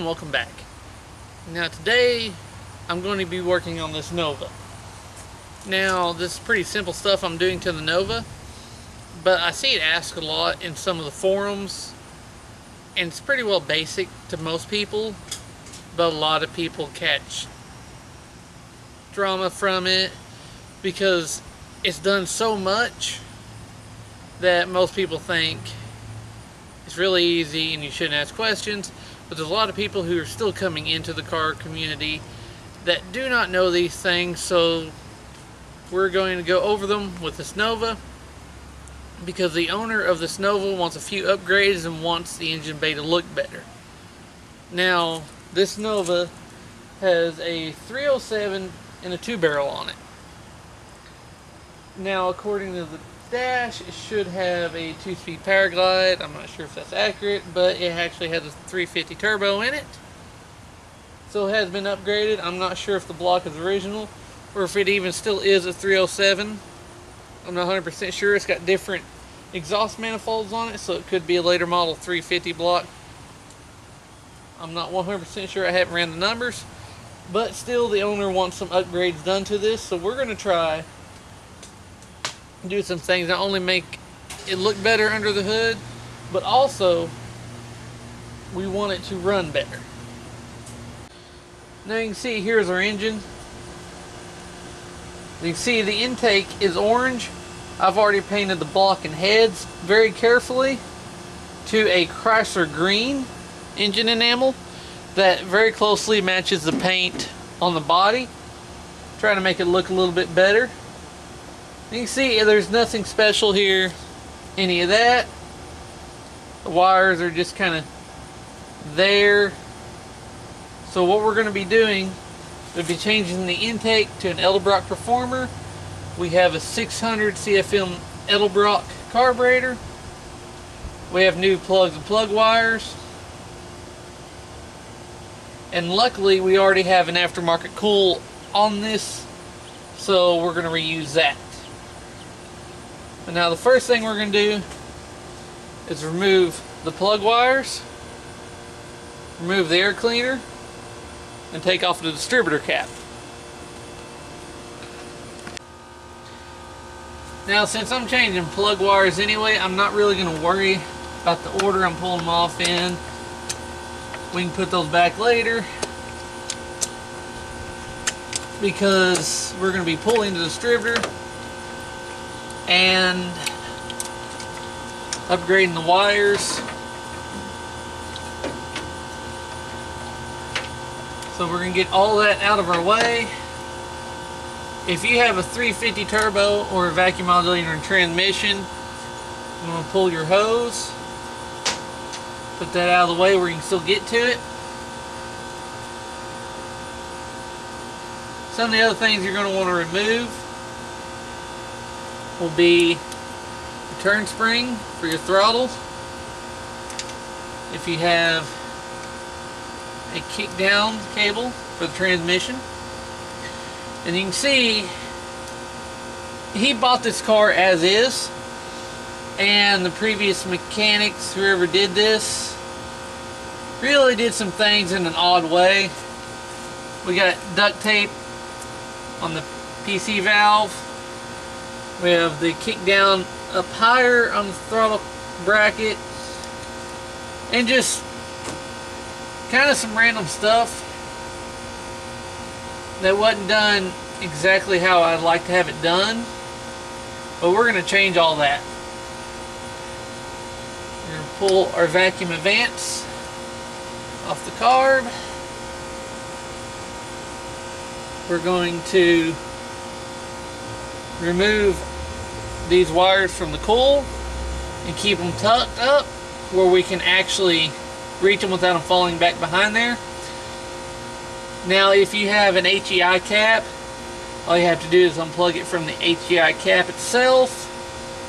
welcome back. Now today I'm going to be working on this Nova. Now this is pretty simple stuff I'm doing to the Nova, but I see it asked a lot in some of the forums, and it's pretty well basic to most people, but a lot of people catch drama from it because it's done so much that most people think it's really easy and you shouldn't ask questions. But there's a lot of people who are still coming into the car community that do not know these things, so we're going to go over them with this Nova because the owner of this Nova wants a few upgrades and wants the engine bay to look better. Now this Nova has a 307 and a 2-barrel on it. Now according to the dash, it should have a 2-speed power glide. I'm not sure if that's accurate, but it actually has a 350 turbo in it, so it has been upgraded. I'm not sure if the block is original or if it even still is a 307. I'm not 100% sure. It's got different exhaust manifolds on it, so it could be a later model 350 block. I'm not 100% sure. I haven't ran the numbers, but still the owner wants some upgrades done to this, so we're going to try do some things, not only make it look better under the hood, but also we want it to run better. Now you can see here's our engine. You can see the intake is orange. I've already painted the block and heads very carefully to a Chrysler green engine enamel that very closely matches the paint on the body, trying to make it look a little bit better. You can see there's nothing special here, any of that. The wires are just kind of there. So what we're going to be doing would be changing the intake to an Edelbrock Performer. We have a 600 CFM Edelbrock carburetor. We have new plugs and plug wires. And luckily we already have an aftermarket cool on this, so we're going to reuse that. And now the first thing we're going to do is remove the plug wires, remove the air cleaner, and take off the distributor cap. Now since I'm changing plug wires anyway, I'm not really going to worry about the order I'm pulling them off in. We can put those back later because we're going to be pulling the distributor and upgrading the wires. So we're going to get all that out of our way. If you have a 350 turbo or a vacuum modulator transmission, you want to pull your hose, put that out of the way where you can still get to it. Some of the other things you're going to want to remove will be the turn spring for your throttles. If you have a kick down cable for the transmission. And you can see he bought this car as is, and the previous mechanics, whoever did this, really did some things in an odd way. We got duct tape on the PC valve. We have the kick down up higher on the throttle bracket, and just kind of some random stuff that wasn't done exactly how I'd like to have it done, but we're going to change all that. We're going to pull our vacuum advance off the carb. We're going to remove these wires from the coil and keep them tucked up where we can actually reach them without them falling back behind there. Now if you have an HEI cap, all you have to do is unplug it from the HEI cap itself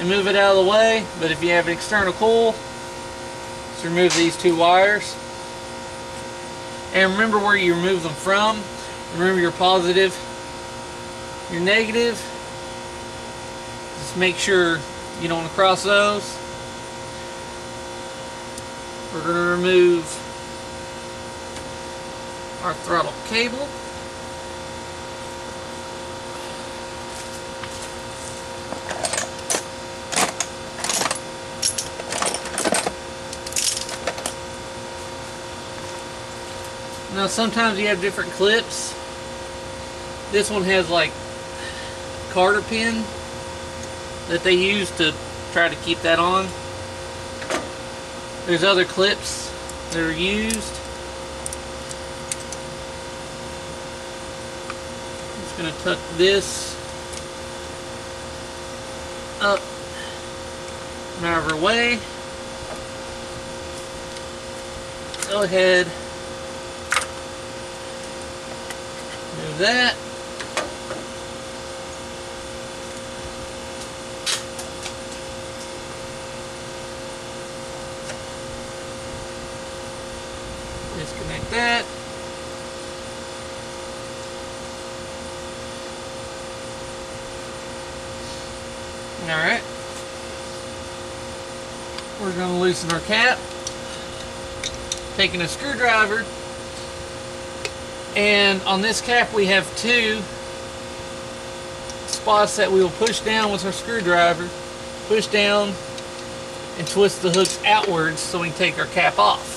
and move it out of the way. But if you have an external coil, just remove these two wires. And remember where you remove them from. Remember your positive, your negative. Just make sure you don't want to cross those. We're going to remove our throttle cable. Now sometimes you have different clips. This one has like Carter pin that they use to try to keep that on. There's other clips that are used. I'm just going to tuck this up and out of our way. Go ahead, move that. Disconnect that. Alright. We're going to loosen our cap. Taking a screwdriver. And on this cap we have two spots that we will push down with our screwdriver. Push down and twist the hooks outwards so we can take our cap off.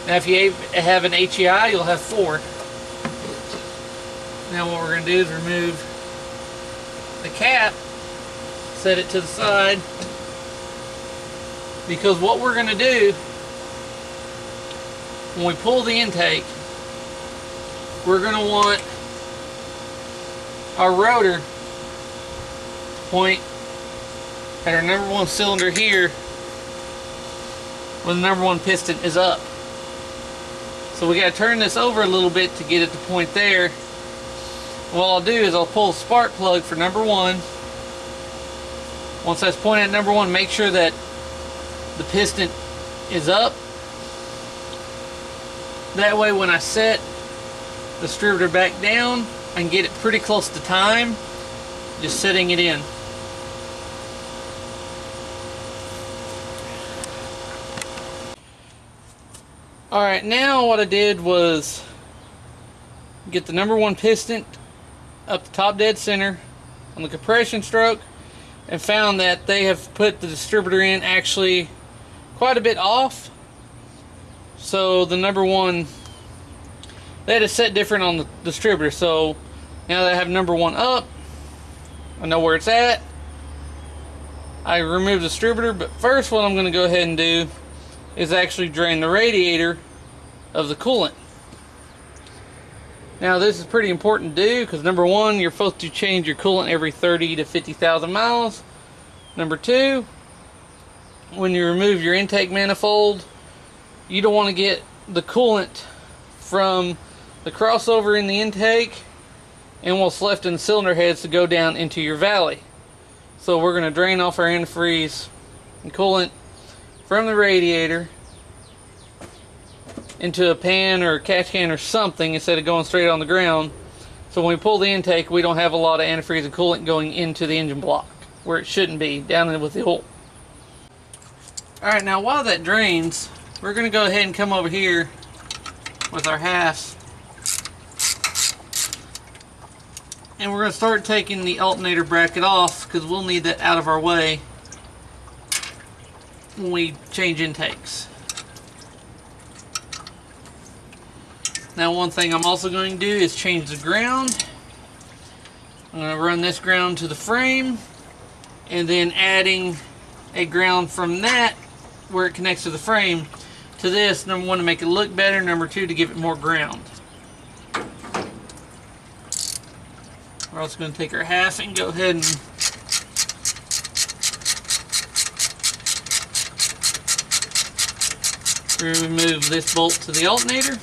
Now if you have an HEI, you'll have 4. Now what we're going to do is remove the cap, set it to the side, because what we're going to do when we pull the intake, we're going to want our rotor to point at our number 1 cylinder here where the number 1 piston is up. So we got to turn this over a little bit to get it to point there. What I'll do is I'll pull the spark plug for number 1. Once that's pointed at number 1, make sure that the piston is up. That way when I set the distributor back down, I can get it pretty close to time, just setting it in. Alright, now what I did was get the number 1 piston up the top dead center on the compression stroke, and found that they have put the distributor in actually quite a bit off. So the number 1, they had it set different on the distributor. So now that I have number 1 up, I know where it's at. I removed the distributor, but first what I'm going to go ahead and do is actually drain the radiator of the coolant. Now this is pretty important to do because number 1, you're supposed to change your coolant every 30 to 50,000 miles. Number 2, when you remove your intake manifold, you don't want to get the coolant from the crossover in the intake and what's left in the cylinder heads to go down into your valley. So we're going to drain off our antifreeze and coolant from the radiator into a pan or a catch can or something instead of going straight on the ground. So when we pull the intake, we don't have a lot of antifreeze and coolant going into the engine block where it shouldn't be, down in with the oil. Alright, now while that drains, we're going to go ahead and come over here with our halves, and we're going to start taking the alternator bracket off because we'll need that out of our way when we change intakes. Now one thing I'm also going to do is change the ground. I'm going to run this ground to the frame, and then adding a ground from that where it connects to the frame to this, number 1 to make it look better, number 2 to give it more ground. We're also going to take our half and go ahead and remove this bolt to the alternator.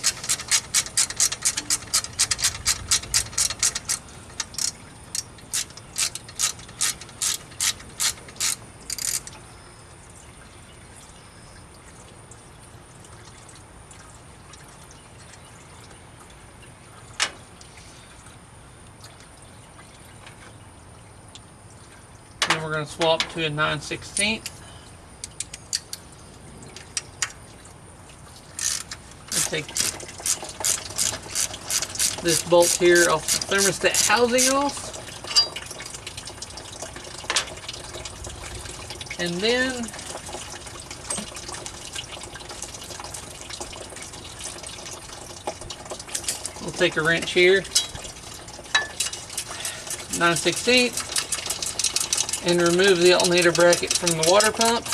And we're going to swap to a 9/16. Take this bolt here off the thermostat housing off. And then we'll take a wrench here, 9/16, and remove the alternator bracket from the water pump.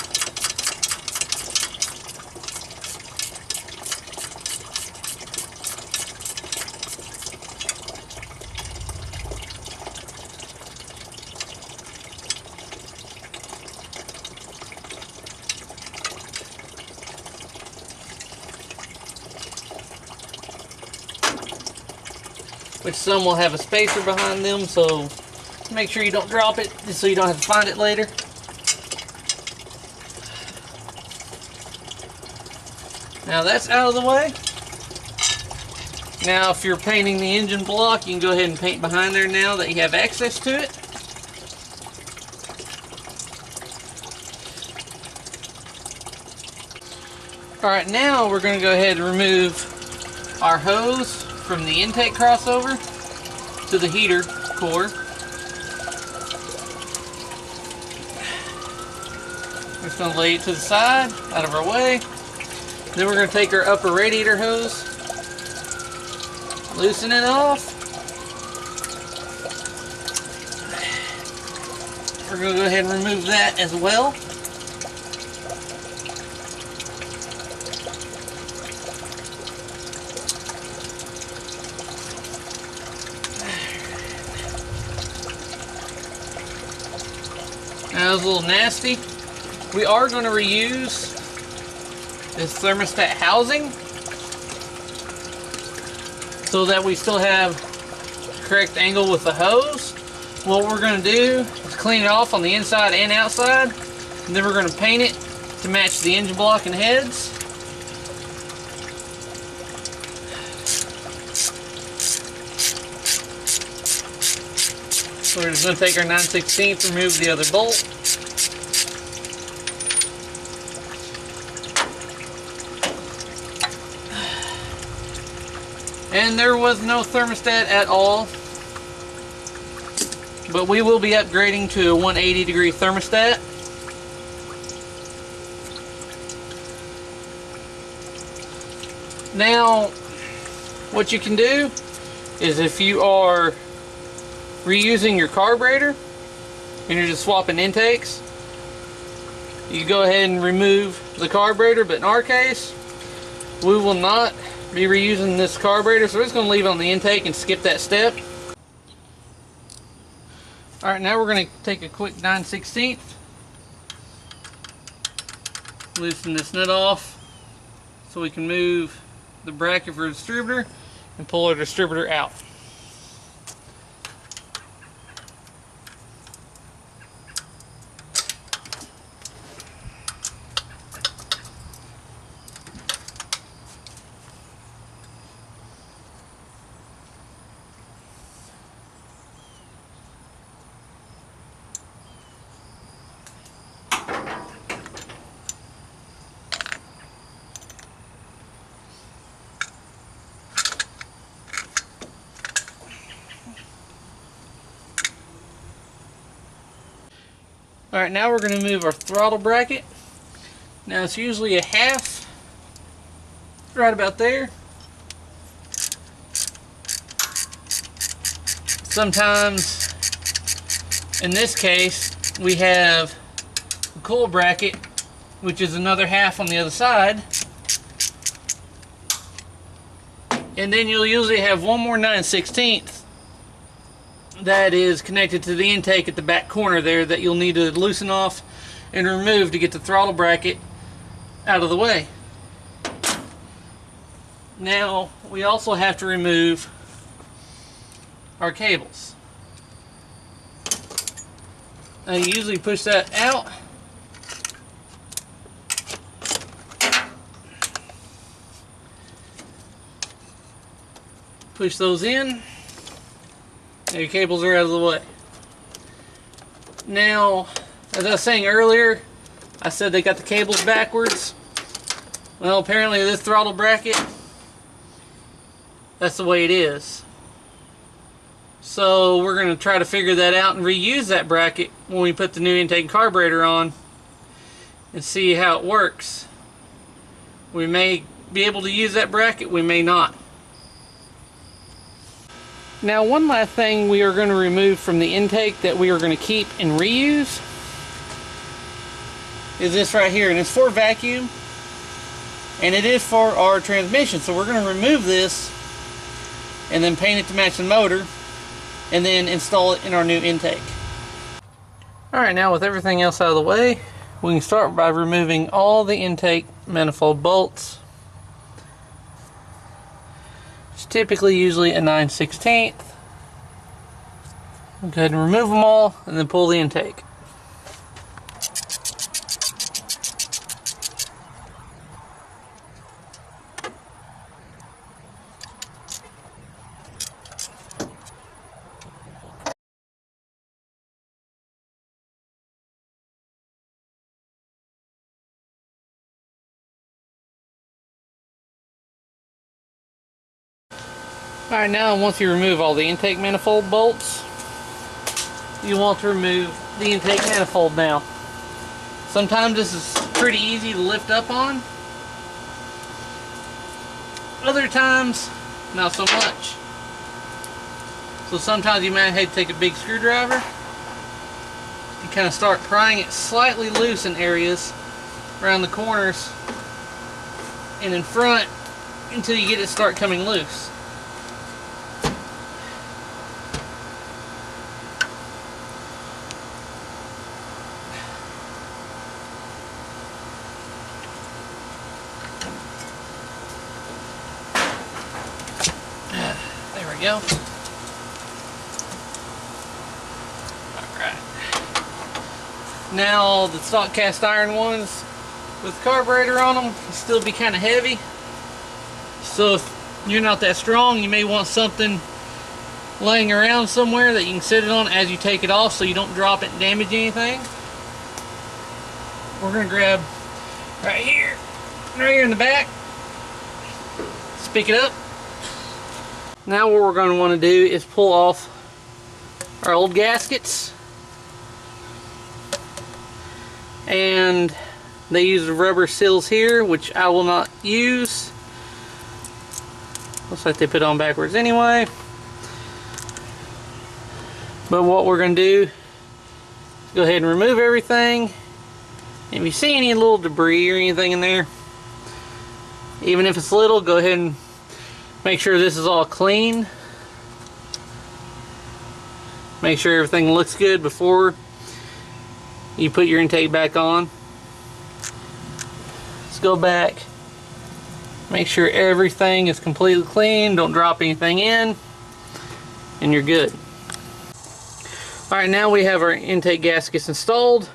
Which some will have a spacer behind them, so make sure you don't drop it, just so you don't have to find it later. Now that's out of the way. Now if you're painting the engine block, you can go ahead and paint behind there now that you have access to it. Alright, now we're going to go ahead and remove our hose from the intake crossover to the heater core. We're just going to lay it to the side, out of our way. Then we're going to take our upper radiator hose, loosen it off. We're going to go ahead and remove that as well. That was a little nasty. We are going to reuse this thermostat housing so that we still have correct angle with the hose. What we're going to do is clean it off on the inside and outside, and then we're going to paint it to match the engine block and heads. So we're just going to take our 9/16, remove the other bolt. And there was no thermostat at all, but we will be upgrading to a 180-degree thermostat. Now, what you can do is if you are reusing your carburetor and you're just swapping intakes, you go ahead and remove the carburetor, but in our case, we will not be reusing this carburetor, so we're just going to leave it on the intake and skip that step. Alright, now we're going to take a quick 9/16, loosen this nut off so we can move the bracket for the distributor and pull our distributor out. Alright, now we're going to move our throttle bracket. Now it's usually a half, right about there. Sometimes, in this case, we have a coil bracket, which is another half on the other side. And then you'll usually have one more 9/16 that is connected to the intake at the back corner there that you'll need to loosen off and remove to get the throttle bracket out of the way. Now we also have to remove our cables. Now you usually push that out, push those in. Now your cables are out of the way. Now, as I was saying earlier, I said they got the cables backwards. Well, apparently this throttle bracket, that's the way it is. So we're going to try to figure that out and reuse that bracket when we put the new intake carburetor on and see how it works. We may be able to use that bracket, we may not. Now, one last thing we are going to remove from the intake that we are going to keep and reuse is this right here, and it's for vacuum and it is for our transmission. So we're going to remove this and then paint it to match the motor and then install it in our new intake. Alright, now with everything else out of the way, we can start by removing all the intake manifold bolts. It's typically usually a 9/16. Go ahead and remove them all and then pull the intake. Alright, now once you remove all the intake manifold bolts, you want to remove the intake manifold now. Sometimes this is pretty easy to lift up on. Other times, not so much. So sometimes you might have to take a big screwdriver and kind of start prying it slightly loose in areas around the corners and in front until you get it start coming loose. There we go. Alright. Now the stock cast iron ones with carburetor on them will still be kind of heavy. So if you're not that strong, you may want something laying around somewhere that you can sit it on as you take it off so you don't drop it and damage anything. We're going to grab right here in the back. Let's pick it up. Now what we're going to want to do is pull off our old gaskets, and they use the rubber seals here, which I will not use. Looks like they put on backwards anyway. But what we're going to do is go ahead and remove everything. If you see any little debris or anything in there, even if it's little, go ahead and make sure this is all clean. Make sure everything looks good before you put your intake back on. Let's go back. Make sure everything is completely clean. Don't drop anything in. And you're good. Alright, now we have our intake gaskets installed.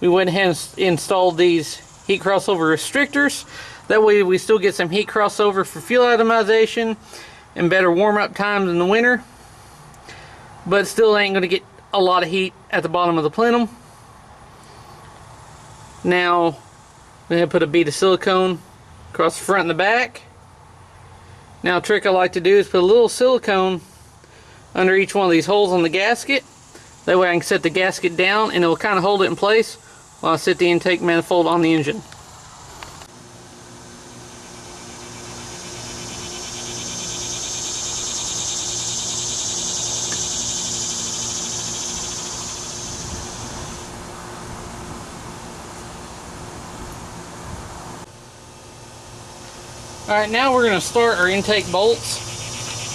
We went ahead and installed these heat crossover restrictors. That way we still get some heat crossover for fuel atomization and better warm up times in the winter. But still ain't going to get a lot of heat at the bottom of the plenum. Now I'm going to put a bead of silicone across the front and the back. Now a trick I like to do is put a little silicone under each one of these holes on the gasket. That way I can set the gasket down and it will kind of hold it in place while I set the intake manifold on the engine. Alright, now we're going to start our intake bolts.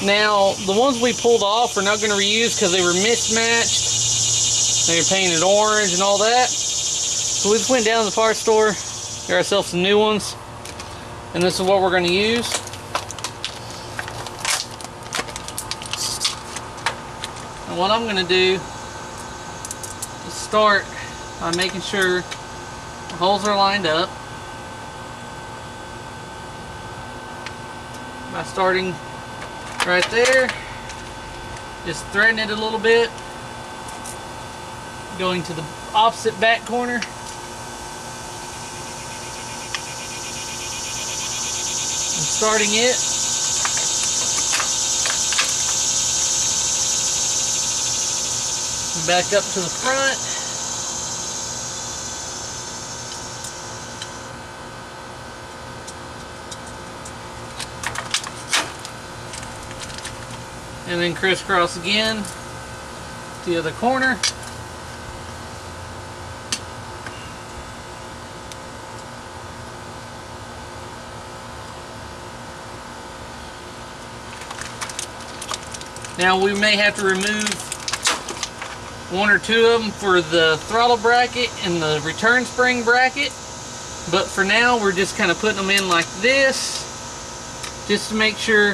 Now, the ones we pulled off we're not going to reuse because they were mismatched. They were painted orange and all that. So we just went down to the parts store, got ourselves some new ones. And this is what we're going to use. And what I'm going to do is start by making sure the holes are lined up. By starting right there, just threading it a little bit, going to the opposite back corner, and starting it, Back up to the front. And then crisscross again to the other corner. Now we may have to remove one or two of them for the throttle bracket and the return spring bracket, but for now we're just kind of putting them in like this just to make sure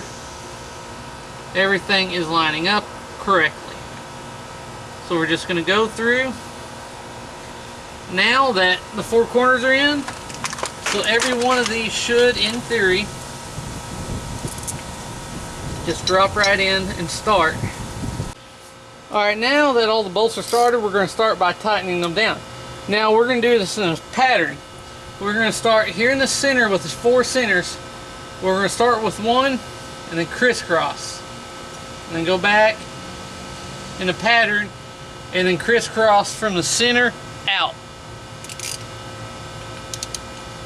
everything is lining up correctly. So we're just going to go through now that the four corners are in. So every one of these should, in theory, just drop right in and start. Alright, now that all the bolts are started, we're going to start by tightening them down. Now we're going to do this in a pattern. We're going to start here in the center with the four centers. We're going to start with one and then crisscross. And then go back in a pattern and then crisscross from the center out.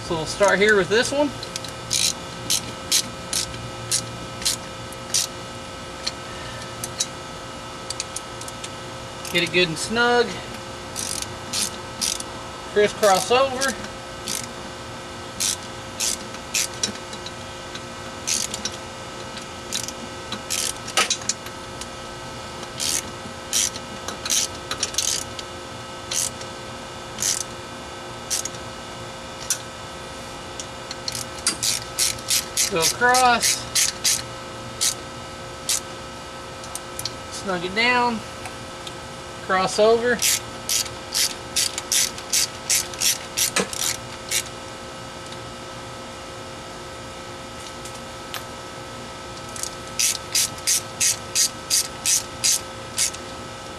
So we'll start here with this one. Get it good and snug. Crisscross over. Go across. Snug it down. Cross over.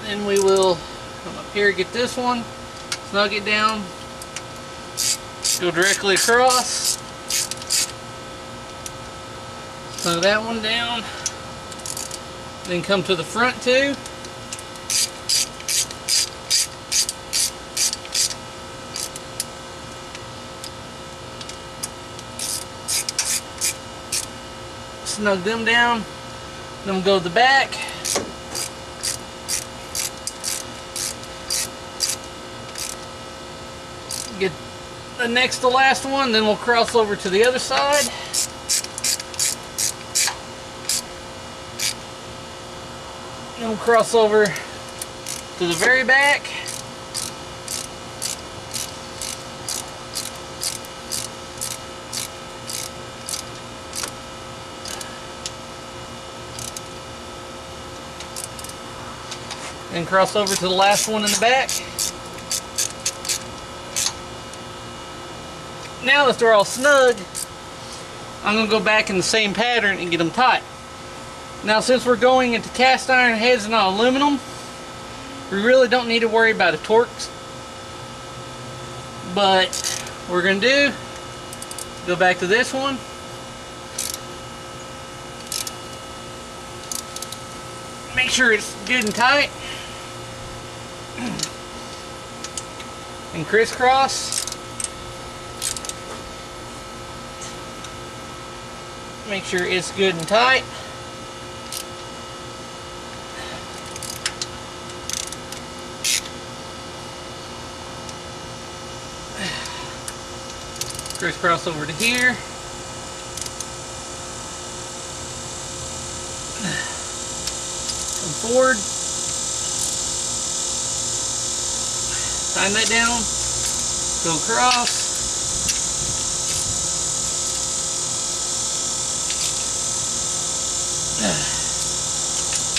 Then we will come up here, get this one, snug it down, go directly across, snug that one down, then come to the front two. Snug them down, then we'll go to the back. Get the next to last one, then we'll cross over to the other side. Then we'll cross over to the very back. And cross over to the last one in the back. Now that they're all snug, I'm going to go back in the same pattern and get them tight. Now since we're going into cast iron heads and not aluminum, we really don't need to worry about the torques. But what we're going to do, go back to this one. Make sure it's good and tight. And crisscross. Make sure it's good and tight. Crisscross over to here. Come forward. Tighten that down. Go across.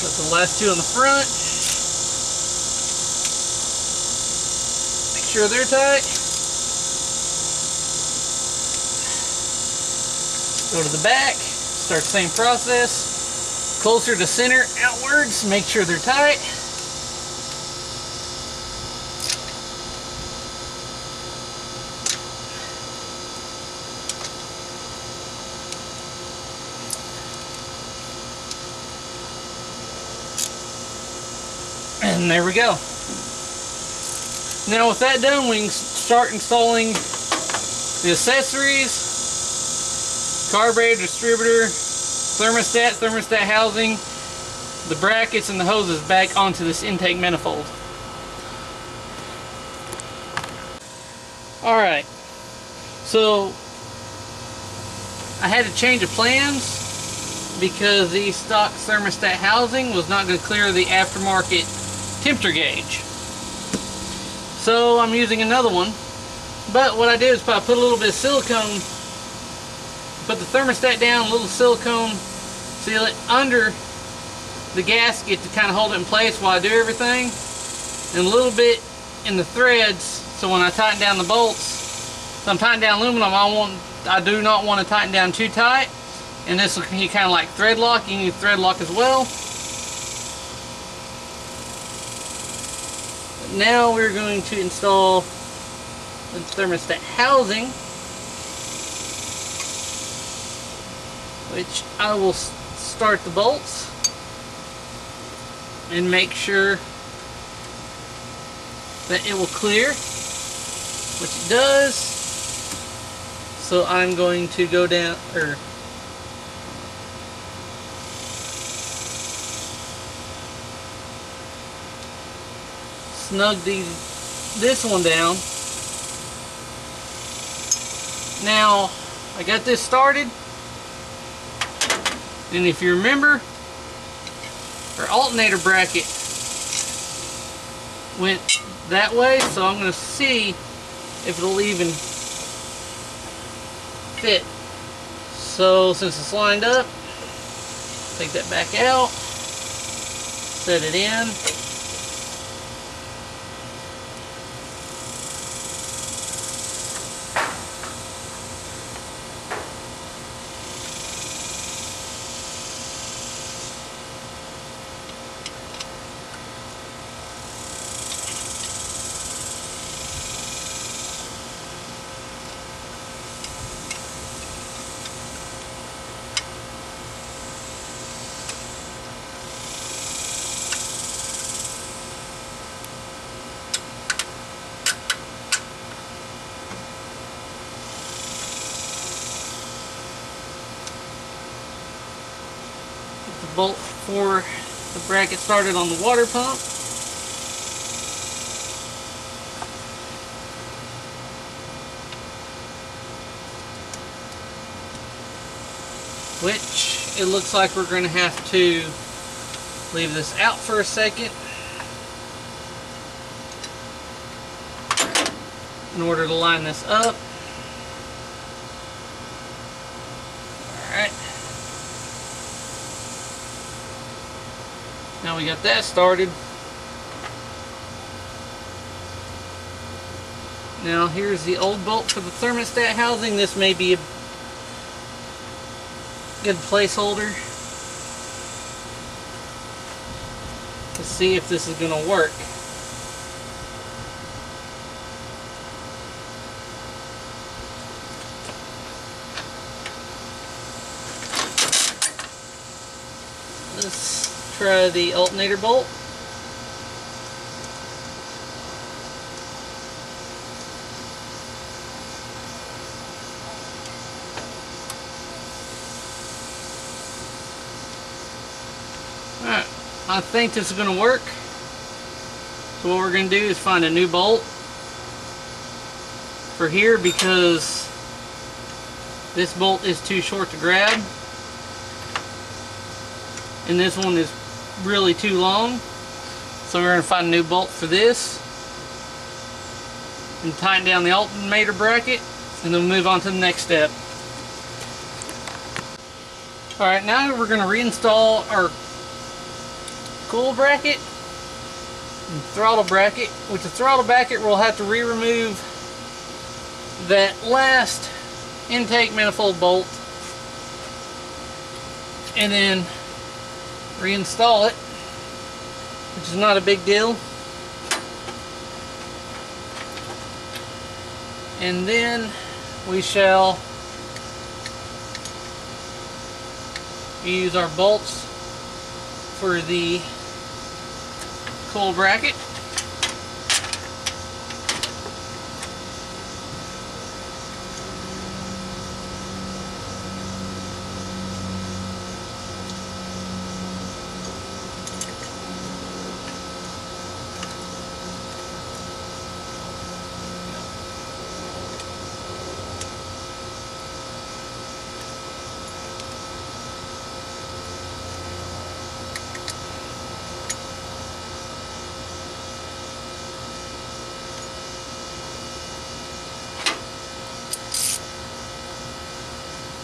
Put the last two on the front. Make sure they're tight. Go to the back. Start the same process. Closer to center, outwards. Make sure they're tight. And there we go. Now with that done, we can start installing the accessories, carburetor, distributor, thermostat housing, the brackets, and the hoses back onto this intake manifold. Alright, so I had to change of plans because the stock thermostat housing was not going to clear the aftermarket temperature gauge. So I'm using another one. But what I did is I put a little bit of silicone, put the thermostat down, a little silicone, seal it under the gasket to kind of hold it in place while I do everything, and a little bit in the threads so when I tighten down the bolts, so I'm tightening down aluminum, I do not want to tighten down too tight, and this will be kind of like thread lock. You can use thread lock as well. Now we're going to install the thermostat housing, which I will start the bolts and make sure that it will clear, which it does. So I'm going to go down, or snug this one down. Now I got this started, and if you remember, our alternator bracket went that way, so I'm going to see if it'll even fit. So since it's lined up, take that back out, set it in. Bolt for the bracket started on the water pump. Which it looks like we're going to have to leave this out for a second in order to line this up. Alright. Now we got that started. Now here's the old bolt for the thermostat housing. This may be a good placeholder to see if this is going to work. Let's try the alternator bolt. Alright, I think this is going to work. So what we're going to do is find a new bolt for here because this bolt is too short to grab. And this one is really too long, so we're going to find a new bolt for this and tighten down the alternator bracket, and then move on to the next step. Alright, now we're going to reinstall our coil bracket and throttle bracket. With the throttle bracket, we'll have to remove that last intake manifold bolt and then reinstall it, which is not a big deal. And then we shall use our bolts for the coil bracket.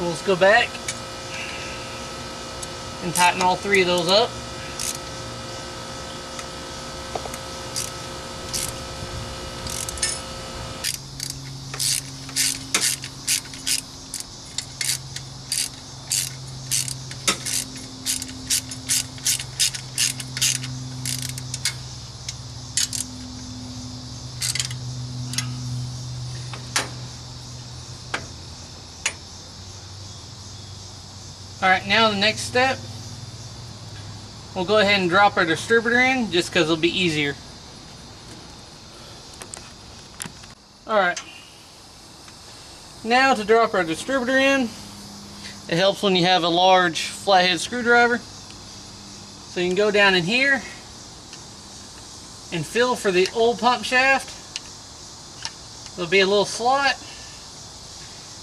We'll just go back and tighten all three of those up. Alright, now the next step, we'll go ahead and drop our distributor in just because it'll be easier. Alright, now to drop our distributor in, it helps when you have a large flathead screwdriver. So you can go down in here and feel for the oil pump shaft. There'll be a little slot,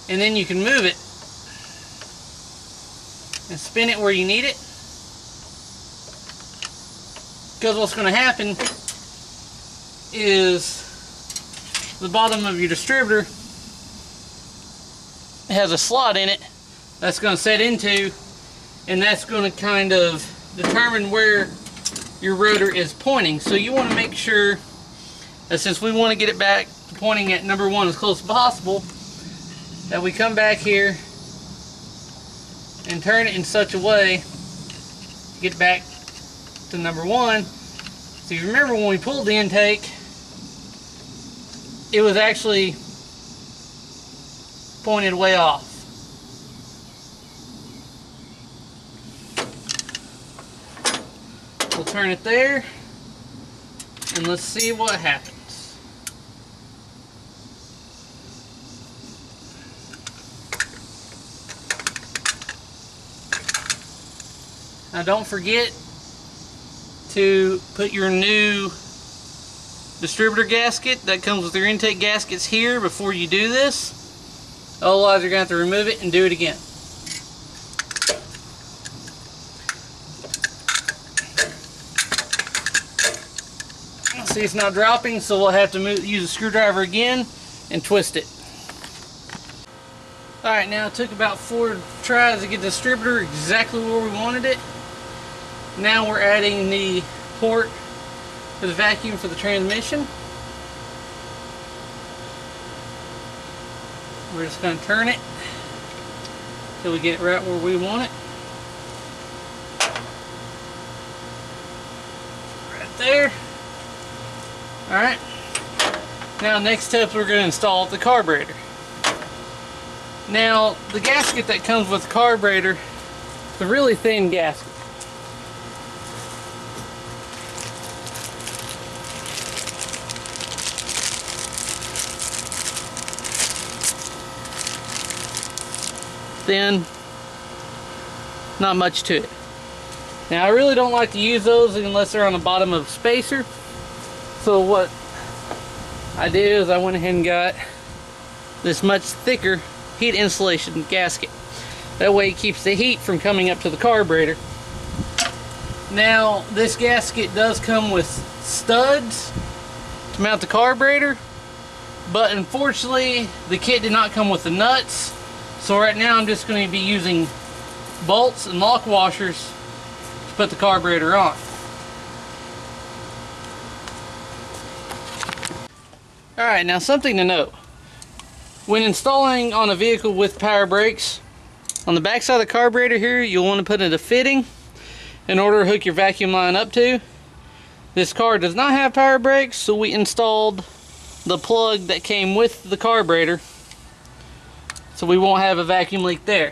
and then you can move it and spin it where you need it, because what's going to happen is the bottom of your distributor has a slot in it that's going to set into, and that's going to kind of determine where your rotor is pointing. So you want to make sure that, since we want to get it back to pointing at number one as close as possible, that we come back here and turn it in such a way to get back to number one. So you remember when we pulled the intake, it was actually pointed way off. We'll turn it there and let's see what happens. Now don't forget to put your new distributor gasket that comes with your intake gaskets here before you do this. Otherwise you're going to have to remove it and do it again. See, it's not dropping, so we'll have to use a screwdriver again and twist it. Alright, now it took about 4 tries to get the distributor exactly where we wanted it. Now we're adding the port for the vacuum for the transmission. We're just going to turn it until we get it right where we want it. Right there. Alright. Now next step, we're going to install the carburetor. Now the gasket that comes with the carburetor is a really thin gasket. Thin, not much to it. Now I really don't like to use those unless they're on the bottom of a spacer. So what I did is I went ahead and got this much thicker heat insulation gasket. That way it keeps the heat from coming up to the carburetor. Now this gasket does come with studs to mount the carburetor, but unfortunately the kit did not come with the nuts. So right now I'm just going to be using bolts and lock washers to put the carburetor on. Alright, now something to note. When installing on a vehicle with power brakes, on the back side of the carburetor here, you'll want to put in a fitting in order to hook your vacuum line up to. This car does not have power brakes, so we installed the plug that came with the carburetor, so we won't have a vacuum leak there.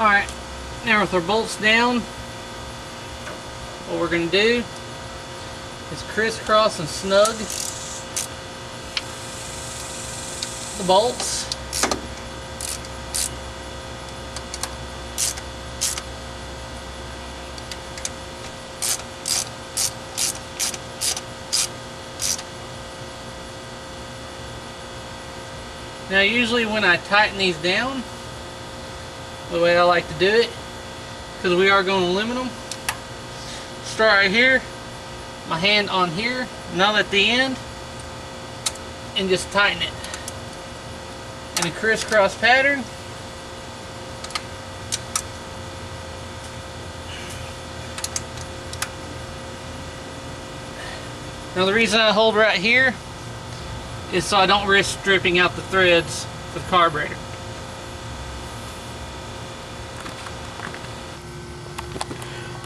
Alright, now with our bolts down, what we're going to do is crisscross and snug the bolts. Now usually when I tighten these down, the way I like to do it, because we are going aluminum, start right here, my hand on here, not at the end, and just tighten it in a crisscross pattern. Now the reason I hold right here is so I don't risk stripping out the threads for the carburetor.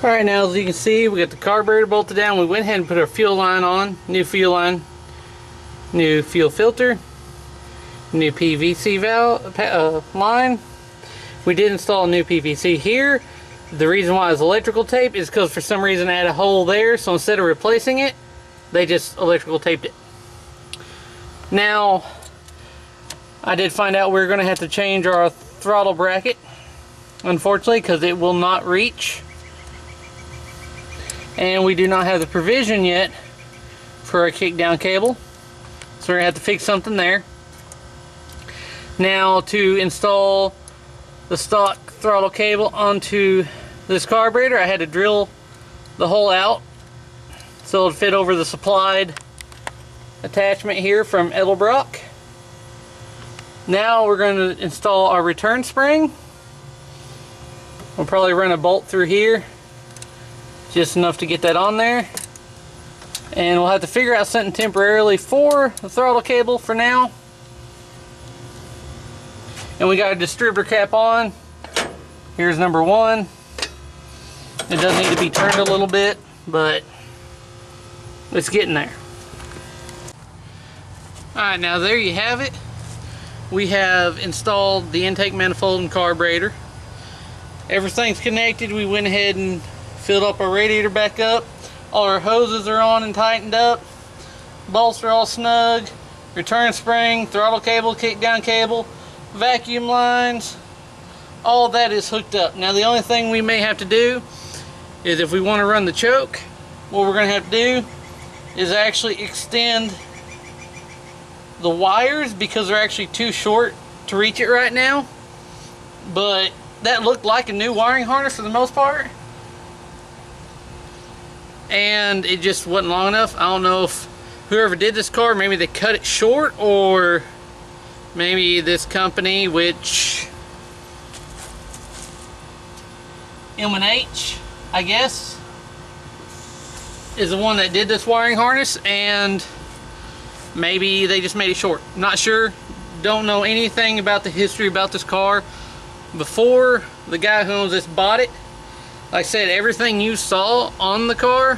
Alright, now as you can see, we got the carburetor bolted down. We went ahead and put our fuel line on, new fuel line, new fuel filter, new PVC valve line. We did install a new PVC here. The reason why it's electrical tape is because for some reason I had a hole there, so instead of replacing it, they just electrical taped it. Now, I did find out we're going to have to change our throttle bracket, unfortunately, because it will not reach. And we do not have the provision yet for a kickdown cable, so we're going to have to fix something there. Now, to install the stock throttle cable onto this carburetor, I had to drill the hole out so it would fit over the supplied attachment here from Edelbrock. Now we're going to install our return spring. We'll probably run a bolt through here, just enough to get that on there. And we'll have to figure out something temporarily for the throttle cable for now. And we got a distributor cap on. Here's number one. It does need to be turned a little bit, but it's getting there. Alright, now there you have it. We have installed the intake manifold and carburetor. Everything's connected. We went ahead and filled up our radiator back up. All our hoses are on and tightened up. Bolts are all snug. Return spring, throttle cable, kickdown cable, vacuum lines, all that is hooked up. Now the only thing we may have to do is if we want to run the choke, what we're going to have to do is actually extend the wires because they're actually too short to reach it right now. But that looked like a new wiring harness for the most part, and it just wasn't long enough. I don't know if whoever did this car, maybe they cut it short, or maybe this company, which M&H, I guess, is the one that did this wiring harness, and maybe they just made it short. Not sure. Don't know anything about the history about this car. Before the guy who owns this bought it, like I said, everything you saw on the car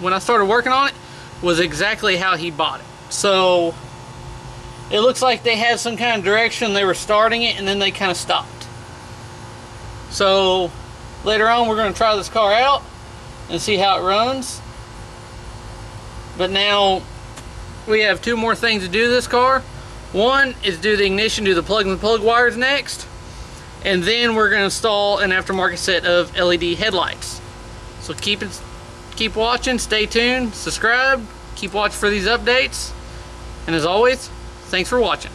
when I started working on it was exactly how he bought it. So it looks like they had some kind of direction. They were starting it and then they kind of stopped. So later on we're going to try this car out and see how it runs. But now we have two more things to do to this car. One is do the ignition, do the plug and plug wires next. And then we're going to install an aftermarket set of LED headlights. So keep watching, stay tuned, subscribe, keep watching for these updates. And as always, thanks for watching.